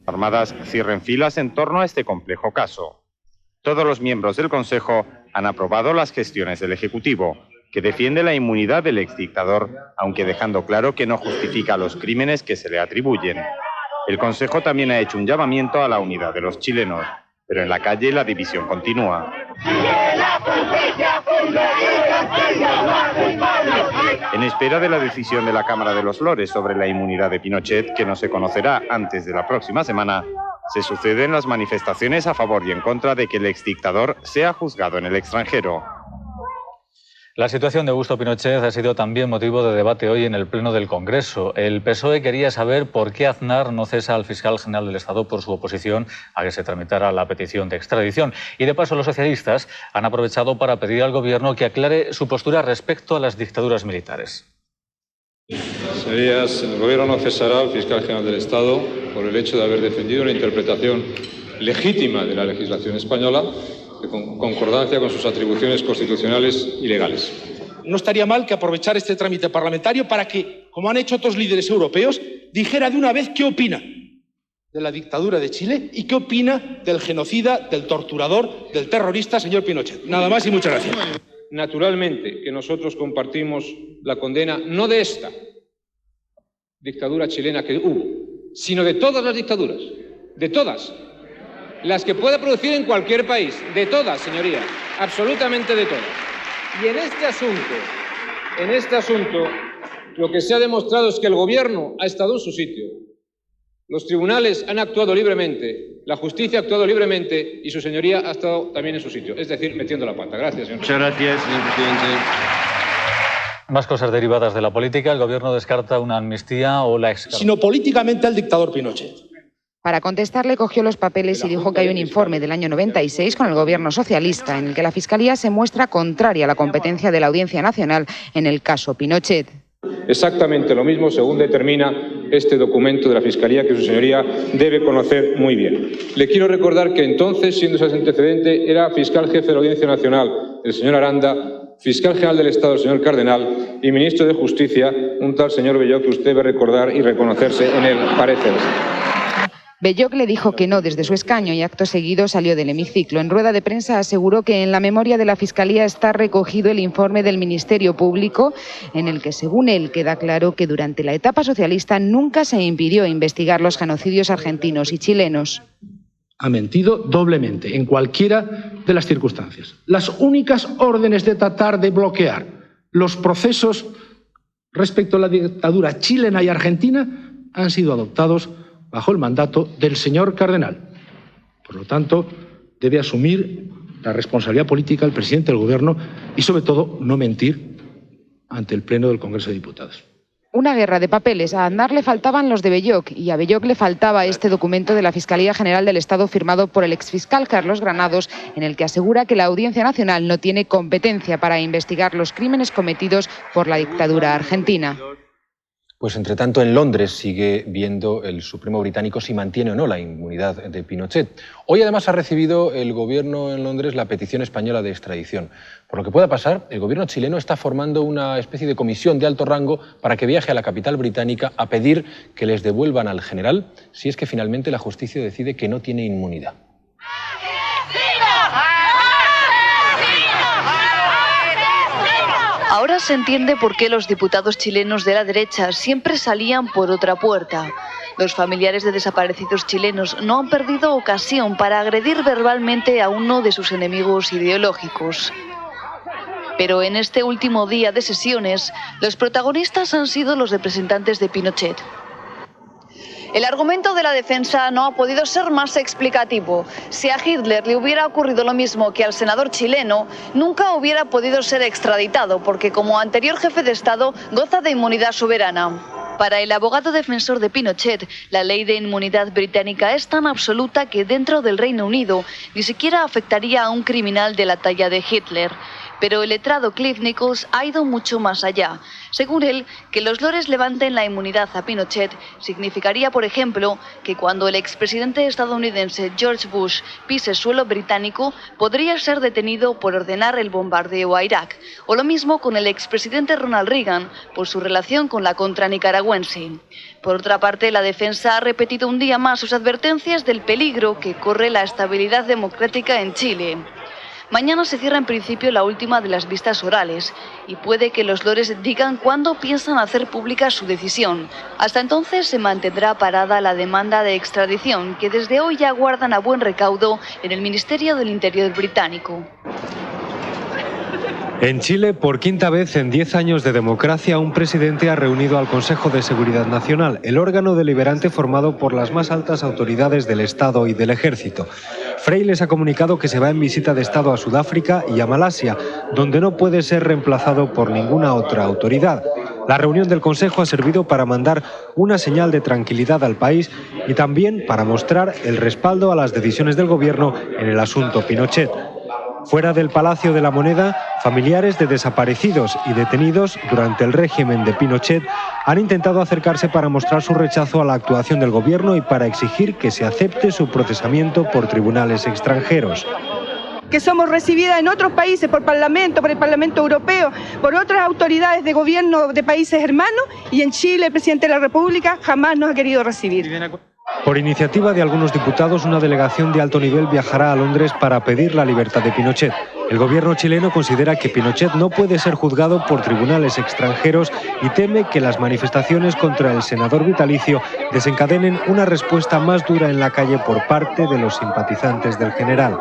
Armadas cierren filas en torno a este complejo caso. Todos los miembros del Consejo han aprobado las gestiones del Ejecutivo, que defiende la inmunidad del exdictador, aunque dejando claro que no justifica los crímenes que se le atribuyen. El Consejo también ha hecho un llamamiento a la unidad de los chilenos, pero en la calle la división continúa. En espera de la decisión de la Cámara de los Lores sobre la inmunidad de Pinochet, que no se conocerá antes de la próxima semana, se suceden las manifestaciones a favor y en contra de que el exdictador sea juzgado en el extranjero. La situación de Augusto Pinochet ha sido también motivo de debate hoy en el Pleno del Congreso. El PSOE quería saber por qué Aznar no cesa al fiscal general del Estado por su oposición a que se tramitara la petición de extradición. Y de paso los socialistas han aprovechado para pedir al Gobierno que aclare su postura respecto a las dictaduras militares. Señorías, el Gobierno no cesará al fiscal general del Estado por el hecho de haber defendido una interpretación legítima de la legislación española, en concordancia con sus atribuciones constitucionales y legales. No estaría mal que aprovechar este trámite parlamentario para que, como han hecho otros líderes europeos, dijera de una vez qué opina de la dictadura de Chile y qué opina del genocida, del torturador, del terrorista, señor Pinochet. Nada más y muchas gracias. Naturalmente que nosotros compartimos la condena no de esta dictadura chilena que hubo, sino de todas las dictaduras, de todas. Las que pueda producir en cualquier país, de todas, señorías, absolutamente de todas. Y en este asunto, lo que se ha demostrado es que el Gobierno ha estado en su sitio, los tribunales han actuado libremente, la justicia ha actuado libremente y su señoría ha estado también en su sitio, es decir, metiendo la pata. Gracias, señor presidente. Muchas gracias, señor presidente. Más cosas derivadas de la política. El Gobierno descarta una amnistía o la excarcelación. Sino políticamente al dictador Pinochet. Para contestarle cogió los papeles y dijo que hay un informe del año 96 con el gobierno socialista en el que la Fiscalía se muestra contraria a la competencia de la Audiencia Nacional en el caso Pinochet. Exactamente lo mismo según determina este documento de la Fiscalía que su señoría debe conocer muy bien. Le quiero recordar que entonces, siendo ese antecedente, era fiscal jefe de la Audiencia Nacional el señor Aranda, fiscal general del Estado el señor Cardenal y ministro de Justicia un tal señor Belloc que usted debe recordar y reconocerse en el parecer. Belloc le dijo que no desde su escaño y acto seguido salió del hemiciclo. En rueda de prensa aseguró que en la memoria de la Fiscalía está recogido el informe del Ministerio Público en el que, según él, queda claro que durante la etapa socialista nunca se impidió investigar los genocidios argentinos y chilenos. Ha mentido doblemente en cualquiera de las circunstancias. Las únicas órdenes de tratar de bloquear los procesos respecto a la dictadura chilena y argentina han sido adoptados bajo el mandato del señor Cardenal. Por lo tanto, debe asumir la responsabilidad política el presidente del Gobierno y, sobre todo, no mentir ante el Pleno del Congreso de Diputados. Una guerra de papeles. A Aznar le faltaban los de Belloc y a Belloc le faltaba este documento de la Fiscalía General del Estado firmado por el exfiscal Carlos Granados, en el que asegura que la Audiencia Nacional no tiene competencia para investigar los crímenes cometidos por la dictadura argentina. Pues entre tanto en Londres sigue viendo el Supremo británico si mantiene o no la inmunidad de Pinochet. Hoy además ha recibido el gobierno en Londres la petición española de extradición. Por lo que pueda pasar, el gobierno chileno está formando una especie de comisión de alto rango para que viaje a la capital británica a pedir que les devuelvan al general si es que finalmente la justicia decide que no tiene inmunidad. Ahora se entiende por qué los diputados chilenos de la derecha siempre salían por otra puerta. Los familiares de desaparecidos chilenos no han perdido ocasión para agredir verbalmente a uno de sus enemigos ideológicos. Pero en este último día de sesiones, los protagonistas han sido los representantes de Pinochet. El argumento de la defensa no ha podido ser más explicativo. Si a Hitler le hubiera ocurrido lo mismo que al senador chileno, nunca hubiera podido ser extraditado, porque como anterior jefe de Estado goza de inmunidad soberana. Para el abogado defensor de Pinochet, la ley de inmunidad británica es tan absoluta que dentro del Reino Unido ni siquiera afectaría a un criminal de la talla de Hitler. Pero el letrado Cliff Nichols ha ido mucho más allá. Según él, que los lores levanten la inmunidad a Pinochet significaría, por ejemplo, que cuando el expresidente estadounidense George Bush pise suelo británico, podría ser detenido por ordenar el bombardeo a Irak. O lo mismo con el expresidente Ronald Reagan, por su relación con la contra nicaragüense. Por otra parte, la defensa ha repetido un día más sus advertencias del peligro que corre la estabilidad democrática en Chile. Mañana se cierra en principio la última de las vistas orales y puede que los lores digan cuándo piensan hacer pública su decisión. Hasta entonces se mantendrá parada la demanda de extradición que desde hoy ya guardan a buen recaudo en el Ministerio del Interior británico. En Chile, por quinta vez en 10 años de democracia, un presidente ha reunido al Consejo de Seguridad Nacional, el órgano deliberante formado por las más altas autoridades del Estado y del Ejército. Frey les ha comunicado que se va en visita de Estado a Sudáfrica y a Malasia, donde no puede ser reemplazado por ninguna otra autoridad. La reunión del Consejo ha servido para mandar una señal de tranquilidad al país y también para mostrar el respaldo a las decisiones del gobierno en el asunto Pinochet. Fuera del Palacio de la Moneda, familiares de desaparecidos y detenidos durante el régimen de Pinochet han intentado acercarse para mostrar su rechazo a la actuación del gobierno y para exigir que se acepte su procesamiento por tribunales extranjeros. Que somos recibidas en otros países por el Parlamento Europeo, por otras autoridades de gobierno de países hermanos, y en Chile el presidente de la República jamás nos ha querido recibir. Por iniciativa de algunos diputados, una delegación de alto nivel viajará a Londres para pedir la libertad de Pinochet. El gobierno chileno considera que Pinochet no puede ser juzgado por tribunales extranjeros y teme que las manifestaciones contra el senador vitalicio desencadenen una respuesta más dura en la calle por parte de los simpatizantes del general.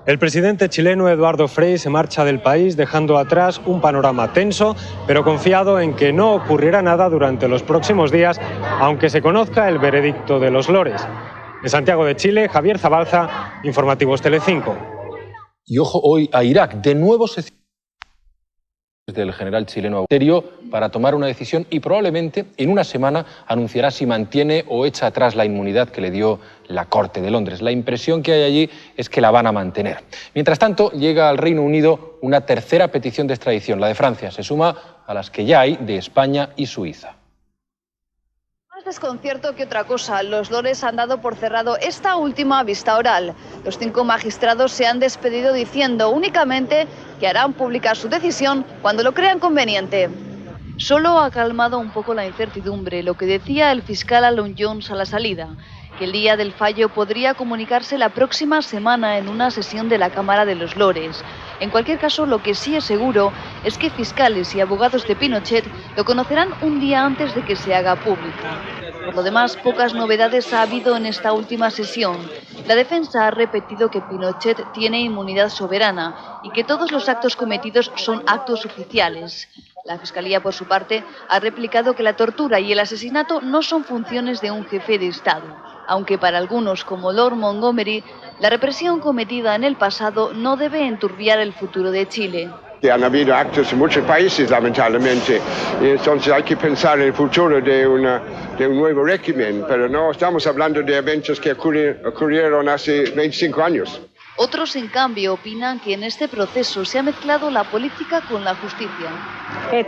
El presidente chileno Eduardo Frei se marcha del país dejando atrás un panorama tenso, pero confiado en que no ocurrirá nada durante los próximos días, aunque se conozca el veredicto de los lores. En Santiago de Chile, Javier Zabalza, Informativos Telecinco. Y ojo hoy a Irak, de nuevo se del general chileno serio para tomar una decisión y probablemente en una semana anunciará si mantiene o echa atrás la inmunidad que le dio la Corte de Londres. La impresión que hay allí es que la van a mantener. Mientras tanto, llega al Reino Unido una tercera petición de extradición, la de Francia. Se suma a las que ya hay de España y Suiza. Más desconcierto que otra cosa, los lores han dado por cerrado esta última vista oral. Los 5 magistrados se han despedido diciendo únicamente que harán pública su decisión cuando lo crean conveniente. Solo ha calmado un poco la incertidumbre lo que decía el fiscal Alan Jones a la salida, que el día del fallo podría comunicarse la próxima semana en una sesión de la Cámara de los Lores. En cualquier caso, lo que sí es seguro es que fiscales y abogados de Pinochet lo conocerán un día antes de que se haga público. Por lo demás, pocas novedades ha habido en esta última sesión. La defensa ha repetido que Pinochet tiene inmunidad soberana y que todos los actos cometidos son actos oficiales. La Fiscalía, por su parte, ha replicado que la tortura y el asesinato no son funciones de un jefe de Estado, aunque para algunos, como Lord Montgomery, la represión cometida en el pasado no debe enturbiar el futuro de Chile. Han habido actos en muchos países, lamentablemente, y entonces hay que pensar en el futuro de un nuevo régimen, pero no estamos hablando de eventos que ocurrieron hace 25 años. Otros, en cambio, opinan que en este proceso se ha mezclado la política con la justicia.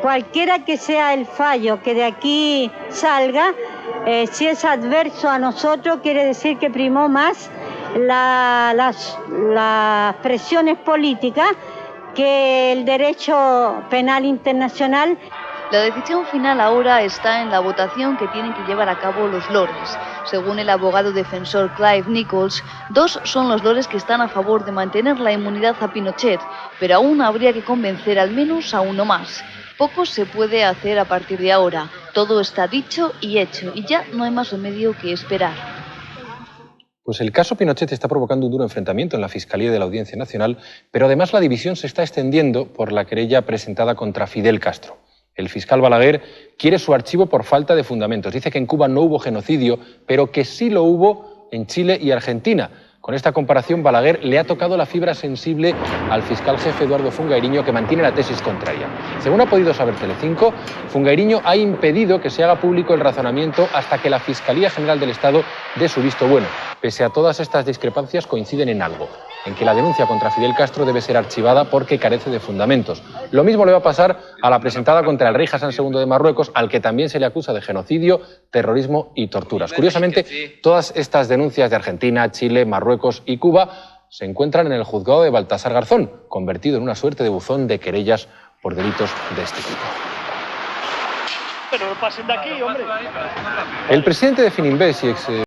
Cualquiera que sea el fallo que de aquí salga, si es adverso a nosotros, quiere decir que primó más las presiones políticas que el derecho penal internacional. La decisión final ahora está en la votación que tienen que llevar a cabo los lores. Según el abogado defensor Clive Nichols, 2 son los lores que están a favor de mantener la inmunidad a Pinochet, pero aún habría que convencer al menos a uno más. Poco se puede hacer a partir de ahora. Todo está dicho y hecho, y ya no hay más remedio que esperar. Pues el caso Pinochet está provocando un duro enfrentamiento en la Fiscalía de la Audiencia Nacional, pero además la división se está extendiendo por la querella presentada contra Fidel Castro. El fiscal Balaguer quiere su archivo por falta de fundamentos. Dice que en Cuba no hubo genocidio, pero que sí lo hubo en Chile y Argentina. Con esta comparación, Balaguer le ha tocado la fibra sensible al fiscal jefe Eduardo Fungairiño, que mantiene la tesis contraria. Según ha podido saber Telecinco, Fungairiño ha impedido que se haga público el razonamiento hasta que la Fiscalía General del Estado dé su visto bueno. Pese a todas estas discrepancias, coinciden en algo: en que la denuncia contra Fidel Castro debe ser archivada porque carece de fundamentos. Lo mismo le va a pasar a la presentada contra el rey Hassan II de Marruecos, al que también se le acusa de genocidio, terrorismo y torturas. Curiosamente, todas estas denuncias de Argentina, Chile, Marruecos y Cuba se encuentran en el juzgado de Baltasar Garzón, convertido en una suerte de buzón de querellas por delitos de este tipo. Pero no pasen de aquí, hombre. El presidente de Fininvest y ex